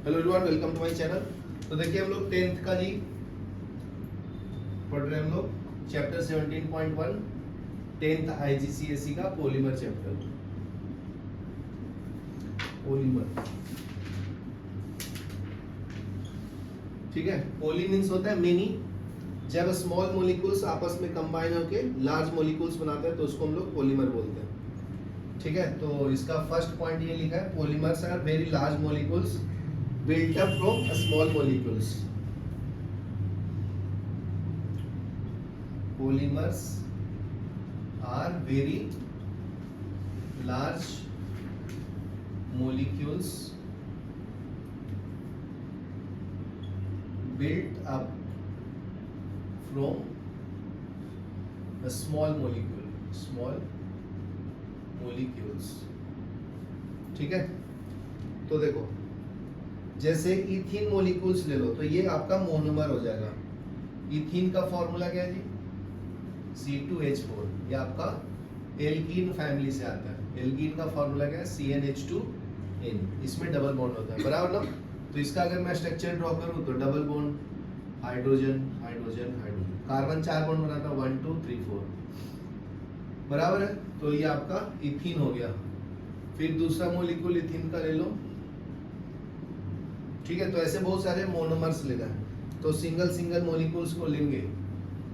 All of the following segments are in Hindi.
Hello everyone, welcome to my channel. तो देखिए हम लोग 10th का जी पढ़ रहे हैं। हम लोग चैप्टर 17.1 10th आईजीसीएसई का पॉलीमर चैप्टर। पॉलीमर, ठीक है। पॉली मींस होता है मेनी। जब स्मॉल मॉलिक्यूल्स आपस में कंबाइन होके लार्ज मॉलिक्यूल्स बनाते हैं तो उसको हम लोग पॉलीमर बोलते हैं, ठीक है। तो इसका फर्स्ट पॉइंट ये लिखा है, polymers are very large molecules built up from small molecules. Polymers are very large molecules built up from a small molecules, ठीक है। तो देखो, जैसे इथीन मॉलिक्यूल्स ले लो तो ये आपका मोनोमर हो जाएगा। इथीन का फॉर्मूला क्या है जी? C2H4। ये आपका एल्कीन फैमिली से आता है। एल्कीन का फॉर्मूला क्या है? CnH2n। इसमें डबल बॉन्ड होता है, बराबर ना। तो इसका अगर मैं स्ट्रक्चर ड्रॉ करूं तो double bond, hydrogen hydrogen hydrogen, carbon 4 bond बनाता है 1 2 3 4, बराबर है। तो ये आपका इथीन हो गया। फिर दूसरा मॉलिक्यूल इथीन का ले लो, ठीक है। तो ऐसे बहुत सारे मोनोमर्स लेना है। तो सिंगल सिंगल मॉलिक्यूल्स को लेंगे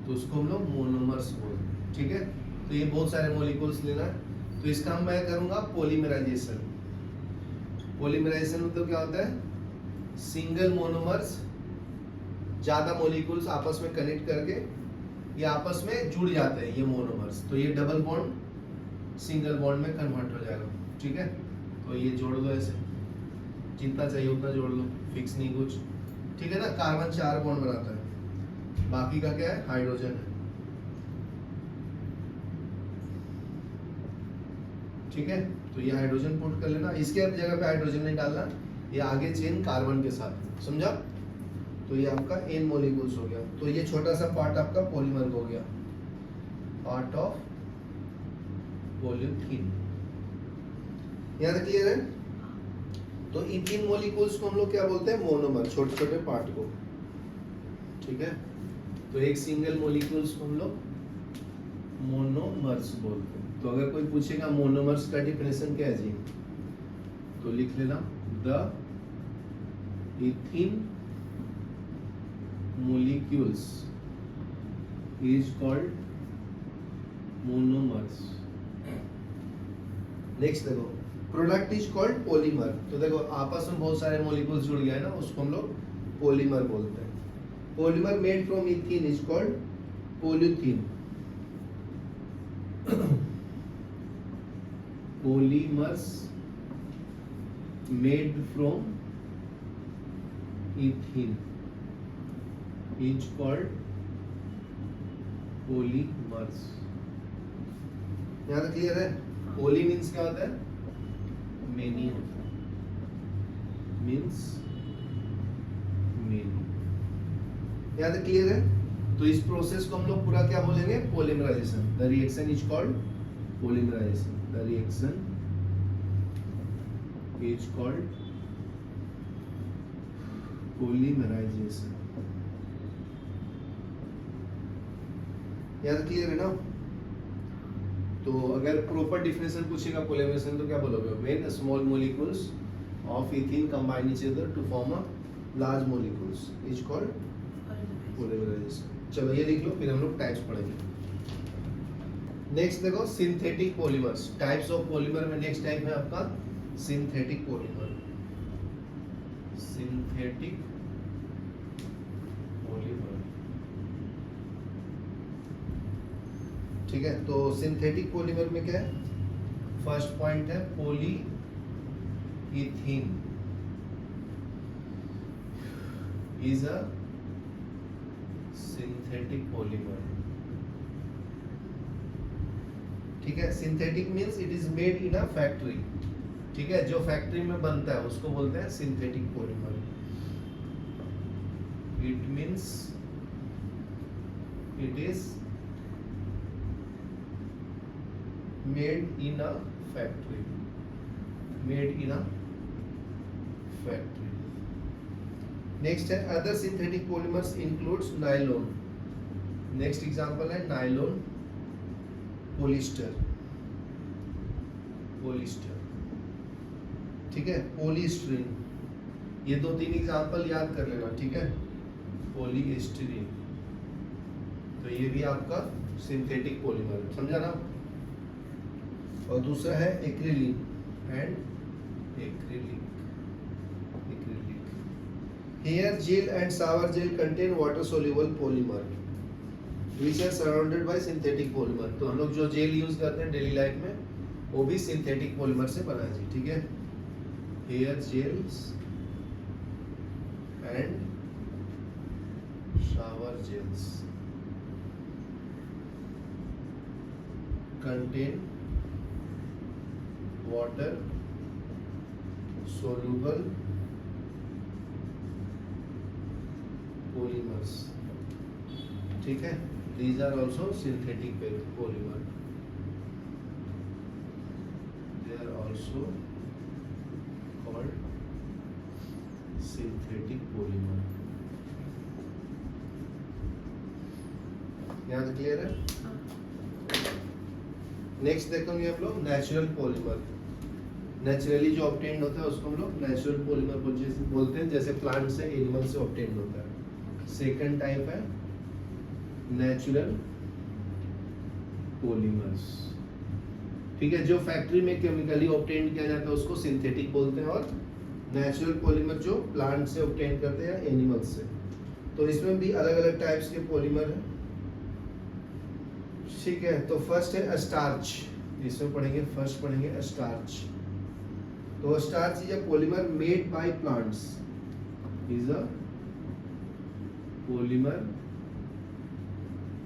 तो उसको हम लोग मोनोमर्स बोलते हैं, ठीक है। तो ये बहुत सारे मॉलिक्यूल्स लेना है। तो इसका मैं करूंगा पॉलीमराइजेशन। पॉलीमराइजेशन मतलब क्या होता है? सिंगल मोनोमर्स ज्यादा मॉलिक्यूल्स आपस में कनेक्ट करके ये आपस में जुड़ जाते हैं, ये मोनोमर्स। तो ये डबल बॉन्ड सिंगल बॉन्ड में कन्वर्ट हो जाएगा, ठीक है। तो ये जोड़ दो, ऐसे जितना चाहिए उतना जोड़ लो, फिक्स नहीं कुछ, ठीक है ना। कार्बन 4 बॉन्ड बनाता है, बाकी का क्या है? हाइड्रोजन है, ठीक है। तो ये हाइड्रोजन पुट कर लेना, इसके अब जगह पे हाइड्रोजन नहीं डालना, ये आगे चेन कार्बन के साथ, समझा। तो ये आपका n मॉलिक्यूल्स हो गया। तो ये छोटा सा पार्ट आपका पॉलीमर हो गया, पार्ट ऑफ पॉलीथीन। यहाँ तक क्लियर है? तो इथीन मॉलिक्यूल्स को हम लोग क्या बोलते हैं? मोनोमर, छोटे छोटे पार्ट को, ठीक है। तो एक सिंगल मॉलिक्यूल्स को हम लोग मोनोमर्स बोलते हैं। तो अगर कोई पूछेगा मोनोमर्स का डेफिनेशन क्या है जी, तो लिख लेना, the ethene molecules is called monomers। Next देखो, प्रोडक्ट इज कॉल्ड पॉलीमर। तो देखो आपस में बहुत सारे मॉलिक्यूल्स जुड़ गए ना, उसको हम लोग पॉलीमर बोलते हैं। Polymer made from ethene is called polythene. Polymers made from ethene is called polymers. यहाँ तक क्लियर है? पॉली मीन्स क्या होता है? मेनी होता है, मीन्स मेनी। यहाँ तक क्लियर है? तो इस प्रोसेस को हम लोग पूरा क्या बोलेंगे? Polymerization. The reaction is called polymerization. The reaction is called polymerization. याद क्लियर है ना? तो अगर प्रॉपर डिफिनेशन पूछेगा पॉलीमराइजेशन तो क्या बोलोगे? When small molecules of ethene combine each other to form a large molecules is called polymerization. चलो ये लिख लो, फिर हम लोग टाइप्स पढ़ेंगे। नेक्स्ट देखो, synthetic polymers. Types of polymer में नेक्स्ट टाइप है आपका सिंथेटिक पॉलीमर। सिंथेटिक पॉलीमर, ठीक है। तो सिंथेटिक पॉलीमर में क्या है? फर्स्ट पॉइंट है poly ethene is a synthetic polymer, ठीक है। Synthetic means it is made in a factory, ठीक है। जो फैक्ट्री में बनता है उसको बोलते हैं synthetic polymer. It means it is made in a factory, made in a factory, next है other synthetic polymers includes nylon. Next example है नायलॉन, पॉलिस्टर, पॉलिस्टर, ठीक है, पॉलीस्टीरीन। ये 2-3 एग्जांपल याद कर लेना, ठीक है। पॉलीस्टीरीन, तो ये भी आपका सिंथेटिक पॉलीमर है, समझा ना। और दूसरा है acrylic and acrylic, acrylic. Hair gel and shower gel contain water soluble polymer which are surrounded by synthetic polymer. तो हम लोग जो जेल यूज करते हैं डेली लाइफ में वो भी सिंथेटिक पॉलीमर से बना है जी, ठीक है। Hair gels and shower gels contain water soluble polymers, ठीक है। these are also synthetic polymer, they are also called synthetic polymer। यहाँ से क्लियर है। नेक्स्ट देखेंगे हम लोग नेचुरल पॉलीमर। नेचुरली जो ऑब्टेन्ड होता है उसको हम लोग नेचुरल पॉलीमर बोलते हैं, जैसे प्लांट से, एनिमल से ऑब्टेन्ड होता है। सेकंड टाइप है नेचुरल पॉलीमर्स, ठीक है। जो फैक्ट्री में केमिकली ऑब्टेन्ड किया जाता है उसको सिंथेटिक बोलते हैं, और नेचुरल पॉलीमर जो प्लांट से ऑब्टेन करते हैं या एनिमल से। तो इसमें भी अलग अलग टाइप्स के पॉलीमर हैं, ठीक है। तो फर्स्ट है स्टार्च, इसमें पढ़ेंगे, फर्स्ट पढ़ेंगे स्टार्च। तो starch is a polymer made by plants, is a polymer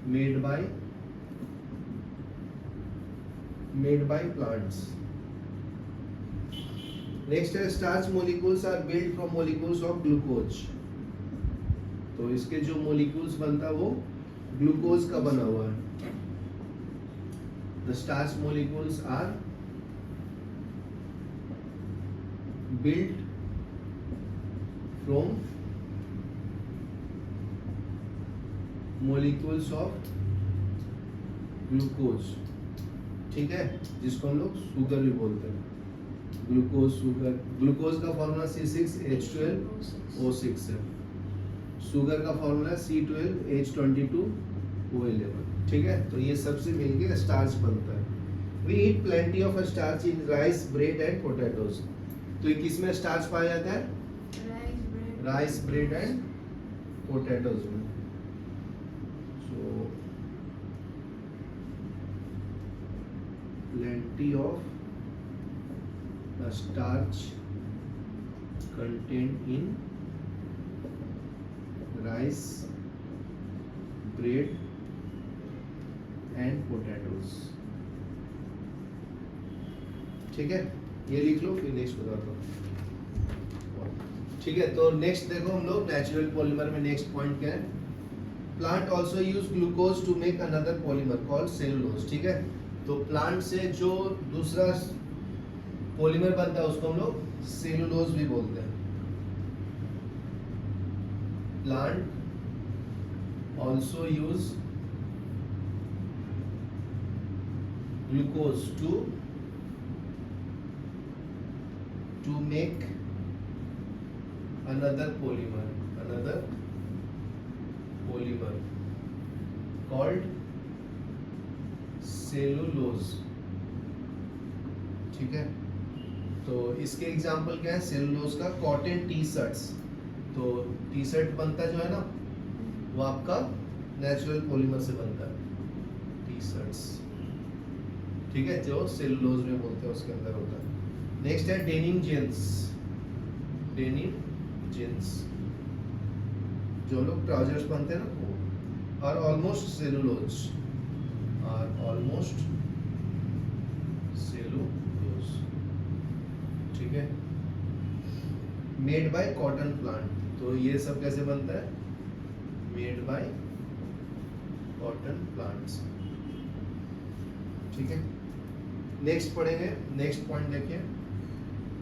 made by plants. Next है starch molecules are build from molecules of glucose. तो इसके जो मॉलिक्यूल्स बनता है वो ग्लूकोज का बना हुआ है। The starch molecules are built from molecules of glucose, ठीक है, जिसको हम लोग शुगर भी बोलते हैं। ग्लूकोज, शुगर, ग्लूकोज का फॉर्मूला C6H12O6 है, शुगर का फॉर्मूला C12H22O11, ठीक है। तो ये सबसे मिलके स्टार्च बनता है। We eat plenty of starch in rice, bread and potatoes। तो ये किस में स्टार्च पाया जाता है? राइस, ब्रेड एंड पोटैटोज में। So plenty of starch contained in rice, bread and potatoes, ठीक है। ये लिख लो, फिर नेक्स्ट बताता हूँ, ठीक है। तो नेक्स्ट देखो हम लोग नेचुरल पॉलीमर में नेक्स्ट पॉइंट क्या है? Plant also use glucose to make another polymer called cellulose, ठीक है। तो प्लांट से जो दूसरा पॉलीमर बनता है उसको हम लोग सेलुलोज भी बोलते हैं। Plant also use glucose to make another polymer called cellulose, ठीक है। तो इसके एग्जांपल क्या है सेलुलोज का? Cotton T shirts. तो टी शर्ट बनता जो है ना वो आपका नेचुरल पॉलीमर से बनता है, टी शर्ट्स, ठीक है, जो सेलुलोज में बोलते हैं उसके अंदर होता है। नेक्स्ट है डेनिम जींस, डेनिम जींस जो लोग ट्राउजर्स पहनते हैं ना वो, और ऑलमोस्ट सेलुलोज, ठीक है। मेड बाय कॉटन प्लांट, तो ये सब कैसे बनता है? मेड बाय कॉटन प्लांट्स, ठीक है। नेक्स्ट पढ़ेंगे, नेक्स्ट पॉइंट देखिए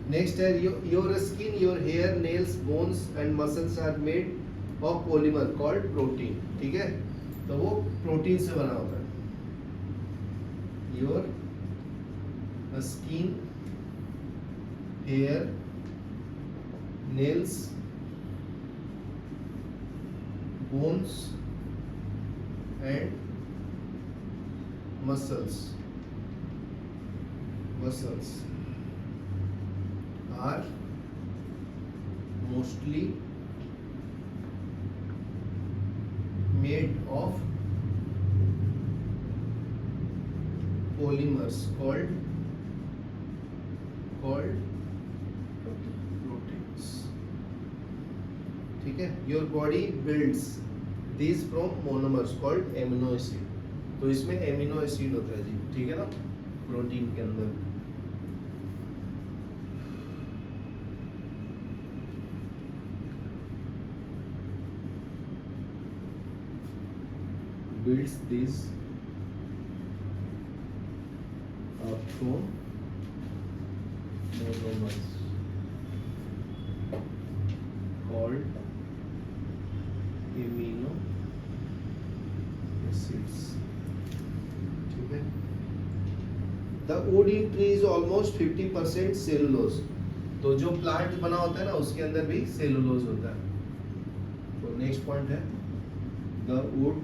नेक्स्ट है your skin, your hair, nails, bones and muscles are made of polymer called protein, ठीक है, तो वो प्रोटीन से बना होता है। Your skin, hair, nails, bones and muscles are mostly made of polymers called proteins, ठीक है। Your body builds these from monomers called amino acid, तो इसमें एमिनो एसिड होता है जी, ठीक है ना, प्रोटीन के अंदर। builds these up from monomers called amino acids, ठीक है। The wood in tree is almost 50% cellulose, तो जो प्लांट बना होता है ना उसके अंदर भी सेलुलोज होता है। तो नेक्स्ट पॉइंट है the wood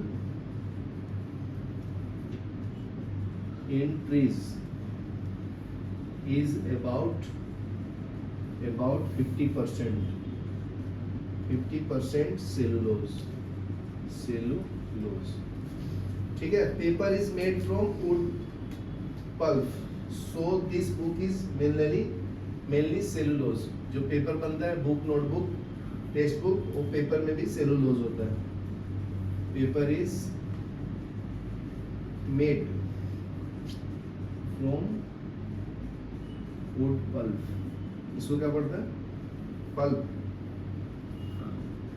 in trees is about 50% cellulose, ठीक है। Paper is made from wood pulp, so this book is mainly cellulose. जो पेपर बनता है, बुक, नोटबुक, टेक्स्ट बुक, वो पेपर में भी सेलुलोज होता है। Paper is made from wood pulp, इसको क्या पढ़ता है, pulp,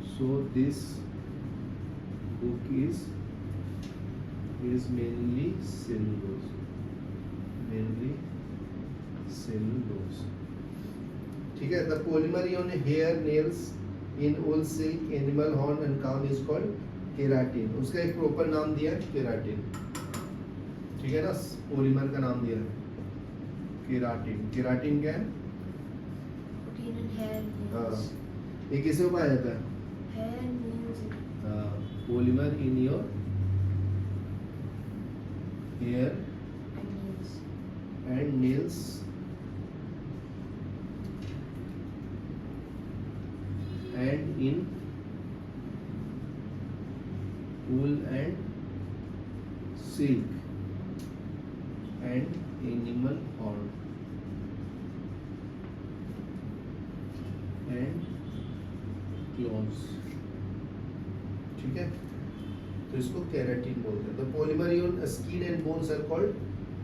so this book is mainly cellulose, ठीक है। The polymer in hair, nails, in wool, silk, animal horn and cow is called keratin, उसका एक प्रॉपर नाम दिया है केराटिन, ठीक है ना, पॉलीमर का नाम दिया है केराटिन। केराटिन क्या है, प्रोटीन इन हेयर, हाँ, ये किसे पाया जाता है, हेयर, नेल्स, हाँ, polymer in your hair and nails and in wool and silk and animal horn and claws, ठीक है। तो इसको केराटिन बोलते हैं। तो polymer in skin and bones are called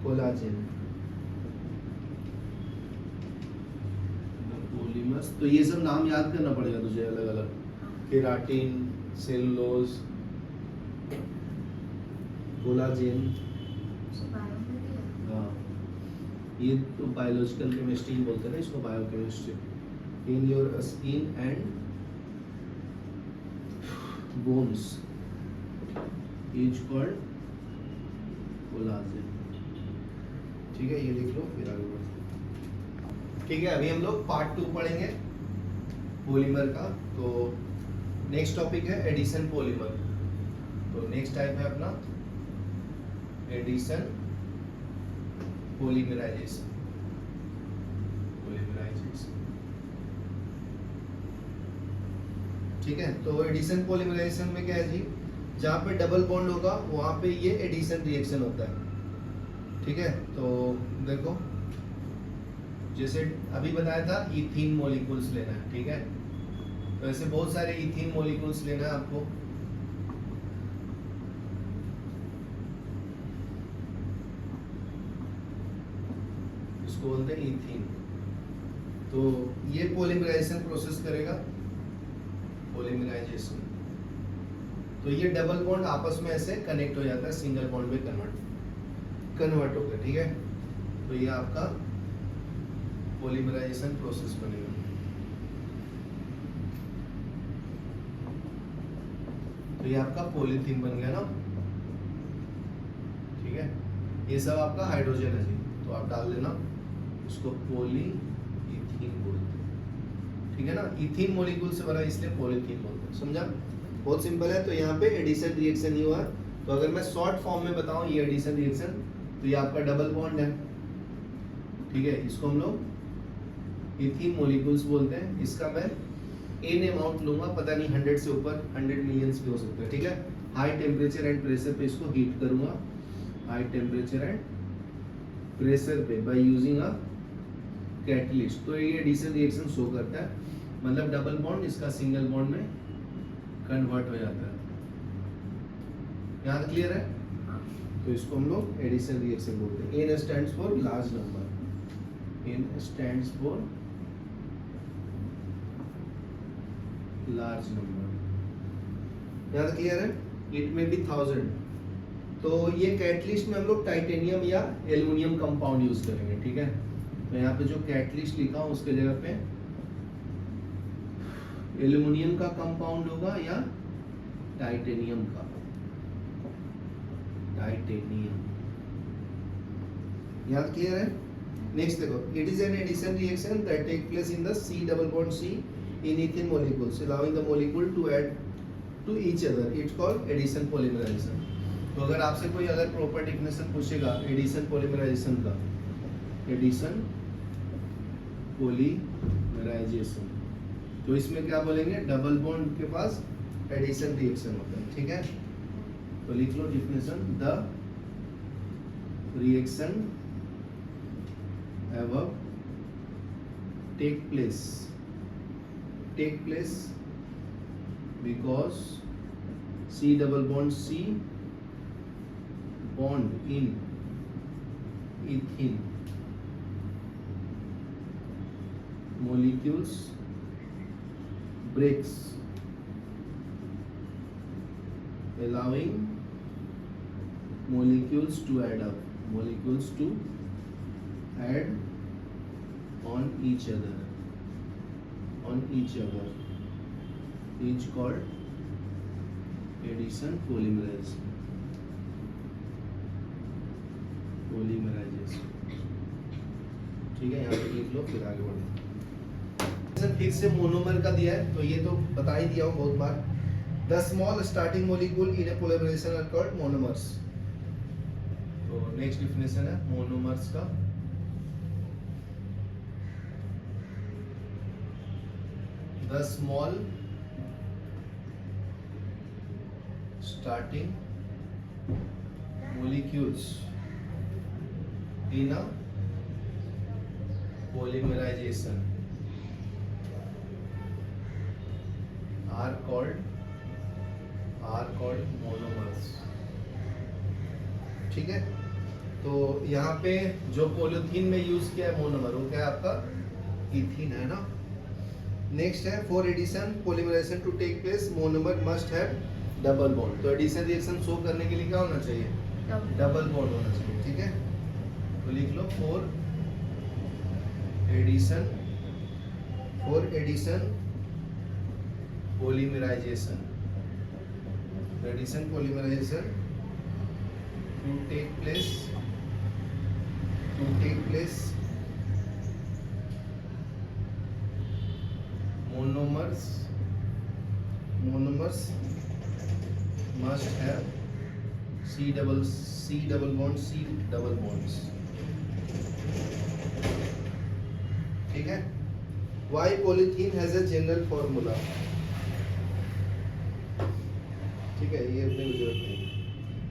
collagen. Polymers, तो ये सब नाम याद करना पड़ेगा तुझे अलग अलग, केराटिन, सेलुलोज, कोलाजन, हाँ, ये तो बायोलॉजिकल केमिस्ट्री बोलते हैं ना इसको, biochemistry. In your skin and bones is called collagen, ठीक है, ये लिख लो फिर आगे बढ़ते। ठीक है, अभी हम लोग पार्ट 2 पढ़ेंगे पॉलीमर का। तो नेक्स्ट टॉपिक है एडिशन पॉलीमर। तो नेक्स्ट टाइप है अपना एडिशन पॉलीमराइजेशन। ठीक है, तो एडिशन पॉलीमराइजेशन में क्या है जी, जहाँ पे डबल बॉन्ड होगा वहाँ पे ये एडिशन रिएक्शन होता है, ठीक है। तो देखो, जैसे अभी बताया था इथीन मॉलिक्यूल्स लेना है, ठीक है। तो ऐसे बहुत सारे इथीन मॉलिक्यूल्स लेना है आपको। इसको बोलते हैं इथीन। तो ये पॉलीमराइजेशन प्रोसेस करेगा, पॉलीमराइजेशन। तो ये डबल बॉन्ड आपस में ऐसे कनेक्ट हो जाता है, सिंगल बॉन्ड में कन्वर्ट होकर, ठीक है। तो ये आपका पॉलीमराइजेशन प्रोसेस बनेगा। तो ये आपका पॉलीथीन बन गया ना, ठीक है। ये सब आपका हाइड्रोजन है जी, तो आप डाल देना इसको, पॉलीइथीन बोलते हैं, ठीक है ना। इथीन मॉलिक्यूल से बना इसलिए पॉलीथीन बोलते हैं, समझा। बहुत सिंपल है। तो यहाँ पे एडिशन रिएक्शन नहीं हुआ। तो अगर मैं शॉर्ट फॉर्म में बताऊं ये एडिशन रिएक्शन, तो ये आपका डबल बॉन्ड है, ठीक है। इसको हम लोग इथीन मॉलिक्यूल्स बोलते हैं। इसका मैं एन अमाउंट लूंगा, पता नहीं 100 से ऊपर 100 मिलियंस भी हो सकता है, ठीक है। हाई टेम्परेचर एंड प्रेशर पे इसको हीट करूंगा, हाई टेम्परेचर एंड प्रेशर पे बाय यूजिंग अ कैटलिस्ट। तो ये एडिशन रिएक्शन शो करता है, मतलब डबल बॉन्ड इसका सिंगल बॉन्ड में कन्वर्ट हो जाता है। यहाँ तक क्लियर है। तो इसको हम लोग एडिशन रिएक्शन बोलते हैं। N stands for large number, N stands for large number. यहाँ तक क्लियर है। इट में बी 1000। तो ये कैटलिस्ट में हम लोग टाइटेनियम या एल्युमिनियम कंपाउंड यूज करेंगे, ठीक है। तो यहाँ पे जो कैटलिस्ट लिखा हूं उसके जगह पे एल्युमिनियम का कंपाउंड होगा या टाइटेनियम का, टाइटेनियम। यहाँ क्लियर है। नेक्स्ट देखो, it is an addition reaction that take place in the C double bond C in ethene molecules, allowing the molecule to add to each other. It's called addition polymerization. तो अगर आपसे कोई अगर प्रॉपर डेफिनेशन पूछेगा एडिशन पॉलीमराइजेशन का, एडिशन पॉलीमराइजेशन, तो इसमें क्या बोलेंगे, डबल बॉन्ड के पास एडिशन रिएक्शन होता है, ठीक है। तो लिख लो definition, the reaction above take place because C double bond C bond in ethene molecules breaks, allowing molecules to add on each other is called addition polymerization, ठीक है। यहाँ पे लिख लो, फिर आगे बढ़ो। फिर से मोनोमर का दिया है, तो ये तो बता ही दिया हूँ बहुत बार। The small starting molecule in a polymerization are called monomers. तो नेक्स्ट डेफिनेशन है मोनोमर्स का, the small starting molecules in a polymerization are called monomers, ठीक है। तो यहाँ पे जो पॉलीथीन में यूज किया है मोनोमर, वो क्या है आपका, इथीन है ना। नेक्स्ट है, for addition polymerization to take place monomer must have double bond. तो एडिशन रिएक्शन शो करने के लिए क्या होना चाहिए, डबल बॉन्ड होना चाहिए, ठीक है। तो लिख लो, for addition polymerization to take place monomers must have C double bonds, ठीक है। Why polythene has a general formula, ठीक है, ये अपने जरूरत नहीं।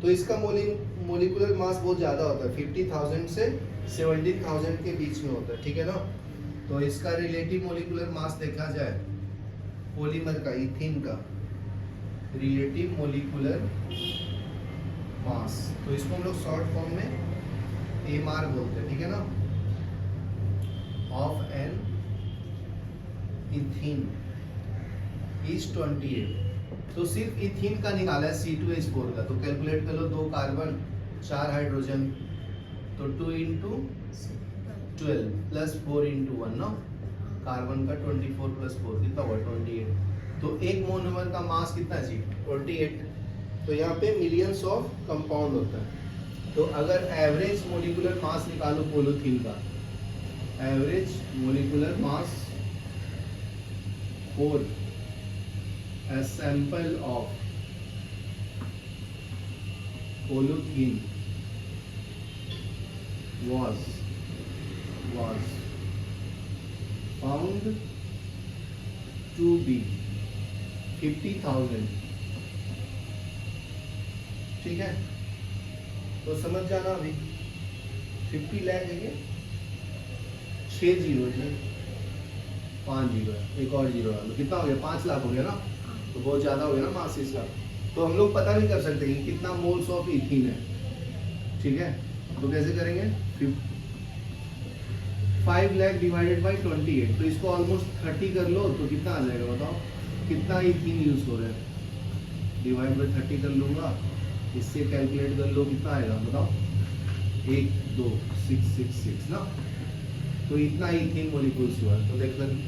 तो इसका मोलिकुलर मास बहुत ज्यादा होता है, 50,000 से 70,000 के बीच में होता है, ठीक है ना। तो इसका रिलेटिव मोलिकुलर मास देखा जाए पॉलीमर का, इथीन का रिलेटिव मोलिकुलर मास, तो इसको हम लोग शॉर्ट फॉर्म में एमआर बोलते हैं, ठीक है ना। Of an ethene is 28। तो सिर्फ इथीन का निकाला है C2H4 का, तो कैलकुलेट कर लो, 2 कार्बन 4 हाइड्रोजन, तो 2 × 12 प्लस 4 इंटू 1 ना, कार्बन का 24 प्लस 4 कितना हुआ 28। तो एक मोनोमर का मास कितना है जी 28। तो यहाँ पे मिलियंस ऑफ कंपाउंड होता है। तो अगर एवरेज मोलिकुलर मास निकालो पोलोथीन का, average molecular mass for a sample of polythene was found to be 50,000। ठीक है, तो समझ जाना अभी 50 लाख है ये 6 जीरो है 5 जीरो है, एक और जीरो है, तो कितना हो गया 5 लाख हो गया ना, तो बहुत ज्यादा हो गया ना मास इसका। तो हम लोग पता नहीं कर सकते कि कितना मोल्स ऑफ इथीन है। ठीक है, तो कैसे करेंगे 5 लाख डिवाइडेड बाई 28, तो इसको ऑलमोस्ट 30 कर लो तो कितना आ जाएगा बताओ, कितना इथीन यूज हो रहा है। डिवाइड बाई 30 कर लूंगा, इससे कैलकुलेट कर लो कितना आएगा बताओ, 1 2 6 6 6 ना, तो इतना इथीन मॉलिक्यूल्स हुआ। तो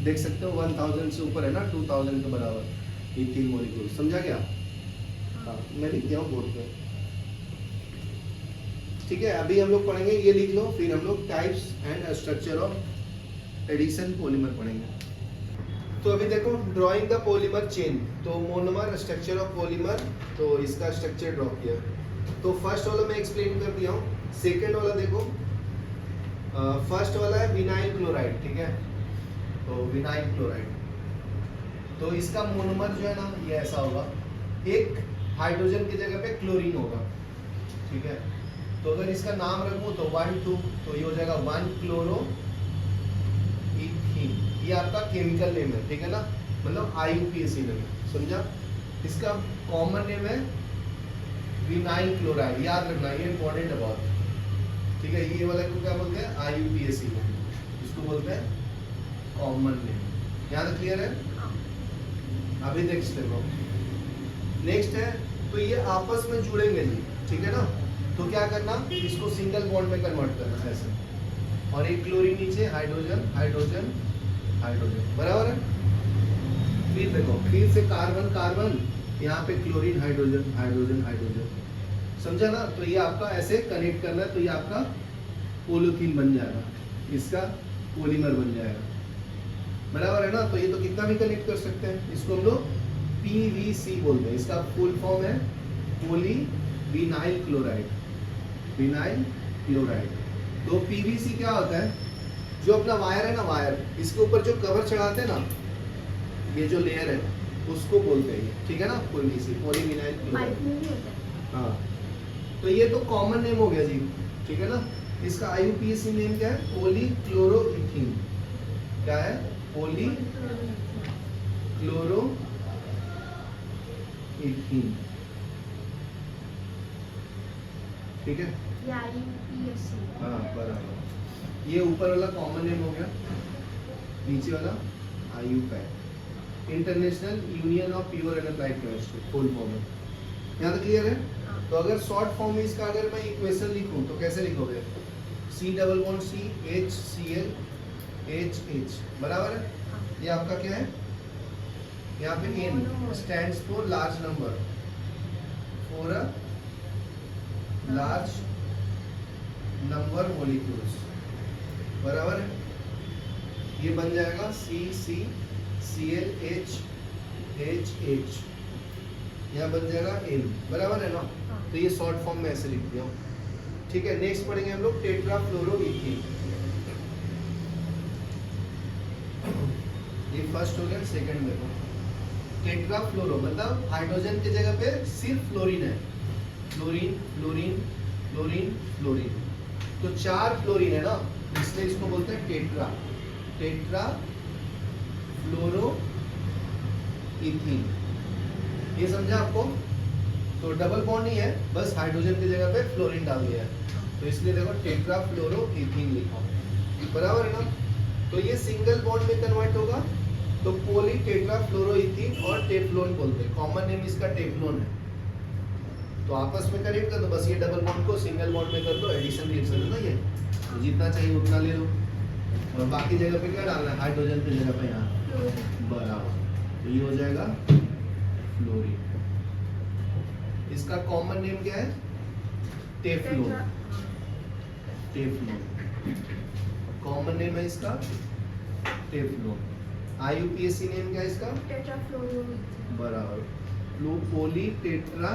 देख सकते हो 1000 से ऊपर है ना, 2000 के बराबर इथीन मॉलिक्यूल। समझा क्या? हाँ, मैं लिख दिया हूँ बोर्ड पे। ठीक है, अभी हम लोग पढ़ेंगे, ये लिख लो, फिर हम लोग types and structure of addition polymer पढ़ेंगे। तो अभी देखो ड्राइंग द पॉलीमर चेन, तो मोनोमर स्ट्रक्चर ऑफ पॉलीमर, तो इसका स्ट्रक्चर ड्रॉ किया। तो फर्स्ट वाला मैं एक्सप्लेन कर दिया हूँ, सेकेंड वाला देखो, फर्स्ट वाला है विनाइल क्लोराइड। ठीक है, तो विनाइल क्लोराइड, तो इसका मोनोमर जो है ना ये ऐसा होगा, एक हाइड्रोजन की जगह पे क्लोरीन होगा। ठीक है, तो अगर इसका नाम रखूं तो 1 2, तो ये हो जाएगा 1 क्लोरो इथीन, ये आपका केमिकल नेम है। ठीक है ना, मतलब IUPAC नेम है, समझा। इसका कॉमन नेम है विनाइल क्लोराइड, याद रखना, ये इंपॉर्टेंट है बहुत। ठीक है, ये वाला को क्या बोलते हैं IUPAC नेम, इसको बोलते हैं कॉमन नेम। यहाँ तक क्लियर है? अभी नेक्स्ट देखो, नेक्स्ट है, तो ये आपस में जुड़ेंगे जी। ठीक है ना, तो क्या करना, इसको सिंगल बॉन्ड में कन्वर्ट करना ऐसे, और एक क्लोरीन नीचे, हाइड्रोजन हाइड्रोजन हाइड्रोजन, बराबर है। फिर देखो, फिर से कार्बन कार्बन, यहाँ पे क्लोरीन हाइड्रोजन हाइड्रोजन हाइड्रोजन, समझा ना। तो ये आपका ऐसे कनेक्ट करना है, तो ये आपका पोलोथीन बन जाएगा, इसका पॉलीमर बन जाएगा, बराबर है ना। तो ये तो कितना भी कनेक्ट कर सकते हैं, इसको हम लोग PVC बोलते हैं, इसका फुल फॉर्म है पोली विनाइल क्लोराइड, विनाइल क्लोराइड। तो PVC क्या होता है, जो अपना वायर है ना, वायर, इसके ऊपर जो कवर चढ़ाते हैं ना, ये जो लेयर है उसको बोलते हैं। ठीक है ना, PVC, पोली विनाइल क्लोराइड। हाँ, तो ये तो कॉमन नेम हो गया जी। ठीक है ना, इसका IUPAC नेम क्या है, पोली क्लोरो इथीन। क्या है, पोली क्लोरो इथीन। ठीक है, हाँ बराबर। ये ऊपर वाला कॉमन नेम हो गया, नीचे वाला IUPAC, international union of pure and applied chemistry, full form है। यहाँ तक क्लियर है? तो अगर शॉर्ट फॉर्म में इसका अगर मैं इक्वेशन लिखूं तो कैसे लिखोगे, C++CHCl HH, बराबर है। ये आपका क्या है, यहाँ पे N stands for large number, for a large number molecules, बराबर है। ये बन जाएगा CCClHHH, यहाँ बन जाएगा N, बराबर है ना। तो ये शॉर्ट फॉर्म में ऐसे लिख दिया हूँ। ठीक है, नेक्स्ट पढ़ेंगे हम लोग टेट्राफ्लोरोइथीन। ये फर्स्ट हो गया, सेकंड देखो, टेट्राफ्लोरो मतलब हाइड्रोजन की जगह पे सिर्फ फ्लोरीन है, फ्लोरीन फ्लोरीन फ्लोरीन फ्लोरीन, तो 4 फ्लोरीन है ना, इसलिए इसको बोलते हैं टेट्रा, टेट्राफ्लोरोइथीन। ये समझा आपको? तो डबल बॉन्ड नहीं है, बस हाइड्रोजन की जगह पे फ्लोरीन डाल दिया है, तो इसलिए देखो टेट्राफ्लोरोइथीन लिखा, बराबर है ना। तो ये सिंगल बॉन्ड में कन्वर्ट होगा, तो पोली टेट्राफ्लोरोइथीन और टेफ्लोन बोलते हैं, कॉमन नेम इसका टेफ्लोन है। तो आपस में कनेक्ट कर दो, बस ये डबल बॉन्ड को सिंगल बॉन्ड में कर दो, एडिशन रिएक्शन है ना ये, तो जितना चाहिए उतना ले लो। और बाकी जगह पे क्या डालना है, हाइड्रोजन की जगह पे यहाँ Fluorine. बराबर, तो ये हो जाएगा फ्लोरीन। इसका कॉमन नेम क्या है, टेफ्लोन। टेफ्लोन कॉमन नेम है इसका, टेफ्लोन। IUPAC नेम क्या है इसका, Tetrafluoroethane. बराबर, पॉली टेट्रा